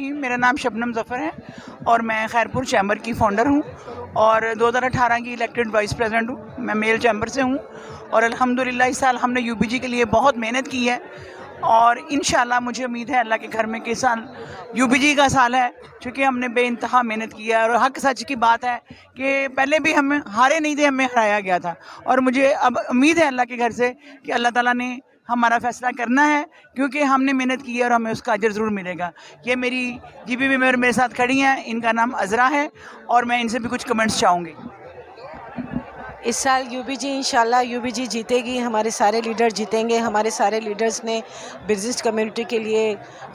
रहीम। मेरा नाम शबनम ज़फ़र है और मैं खैरपुर चैम्बर की फ़ाउंडर हूँ और 2018 की इलेक्टेड वाइस प्रेसिडेंट हूँ। मैं मेल चैम्बर से हूँ और अल्हम्दुलिल्लाह इस साल हमने यूबीजी के लिए बहुत मेहनत की है और इंशाल्लाह मुझे उम्मीद है अल्लाह के घर में कि साल यूबीजी का साल है, क्योंकि हमने बेइंतहा मेहनत की है और हक सच की बात है कि पहले भी हम हारे नहीं थे, हमें हराया गया था और मुझे अब उम्मीद है अल्लाह के घर से कि अल्लाह ताला ने हमारा फैसला करना है, क्योंकि हमने मेहनत की है और हमें उसका अजर ज़रूर मिलेगा। ये मेरी जीपी मेंबर मेरे साथ खड़ी हैं, इनका नाम अज़रा है और मैं इनसे भी कुछ कमेंट्स चाहूँगी। इस साल यूबीजी इंशाल्लाह यूबीजी जीतेगी, हमारे सारे लीडर जीतेंगे। हमारे सारे लीडर्स ने बिज़नेस कम्युनिटी के लिए,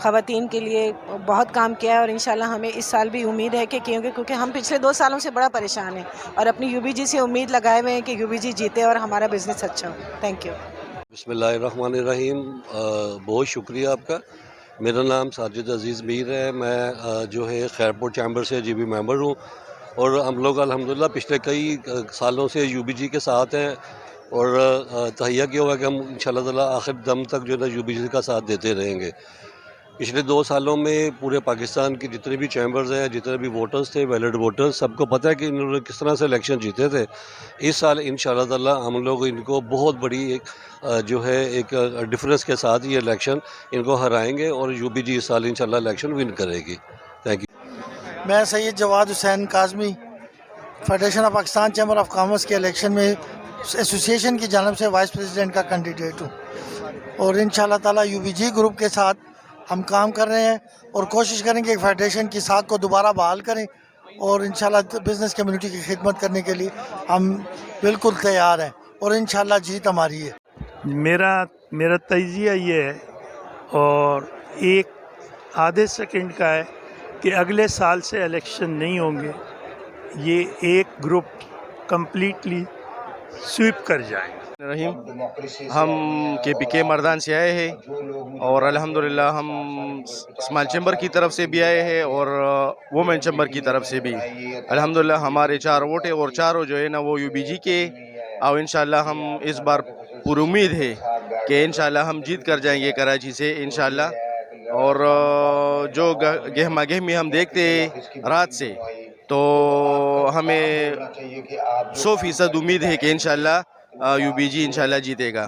ख़वातीन के लिए बहुत काम किया है और इंशाल्लाह हमें इस साल भी उम्मीद है कि क्योंकि हम पिछले 2 सालों से बड़ा परेशान हैं और अपनी यूबीजी से उम्मीद लगाए हुए हैं कि यूबीजी जीते और हमारा बिज़नेस अच्छा हो। Thank you. बिस्मिल्लाहिर्रहमानिर्रहीम। बहुत शुक्रिया आपका। मेरा नाम साजिद अज़ीज़ मीर है। मैं जो है खैरपुर चैम्बर से जीबी मेंबर हूँ और हम लोग अल्हम्दुलिल्लाह पिछले कई सालों से यूबीजी के साथ हैं और तहैया किया हुआ कि हम इंशाअल्लाह ताला आखिर दम तक जो है ना यूबीजी का साथ देते रहेंगे। पिछले 2 सालों में पूरे पाकिस्तान की जितने भी चैम्बर्स हैं, जितने भी वोटर्स थे, वैलिड वोटर्स, सबको पता है कि इन्होंने किस तरह से इलेक्शन जीते थे। इस साल इंशाअल्लाह ताला हम लोग इनको बहुत बड़ी जो है एक डिफरेंस के साथ ये इलेक्शन इनको हराएंगे और यूबीजी इस साल इंशाअल्लाह इलेक्शन विन करेगी। Thank you. मैं Syed Jawad Hussain Kazmi federation of Pakistan chamber of commerce के इलेक्शन में एसोसिएशन की जानब से वाइस प्रेसिडेंट का कैंडिडेट हूँ और इंशाअल्लाह ताला यूबीजी ग्रुप के साथ हम काम कर रहे हैं और कोशिश करेंगे कि फेडरेशन की साख को दोबारा बहाल करें और इंशाअल्लाह बिज़नेस कम्युनिटी की खिदमत करने के लिए हम बिल्कुल तैयार हैं और इंशाअल्लाह जीत हमारी है। मेरा तजिया ये है और एक आधे सेकंड का है कि अगले साल से इलेक्शन नहीं होंगे, ये एक ग्रुप कम्प्लीटली स्वीप कर जाएगा। रहीम, हम KPK मर्दान से आए हैं और अल्हम्दुलिल्लाह हम स्मॉल चैम्बर की तरफ से भी आए हैं और वुमेन चैम्बर की तरफ से भी। अल्हम्दुलिल्लाह हमारे 4 वोट है और चारों जो है ना वो यूबीजी के, और इंशाल्लाह हम इस बार पूरी उम्मीद है कि इंशाल्लाह हम जीत कर जाएंगे कराची से इंशाल्लाह। और जो गहमा गहमी हम देखते हैं रात से, तो हमें 100% उम्मीद है कि इंशाल्लाह यूबीजी इंशाल्लाह जीतेगा।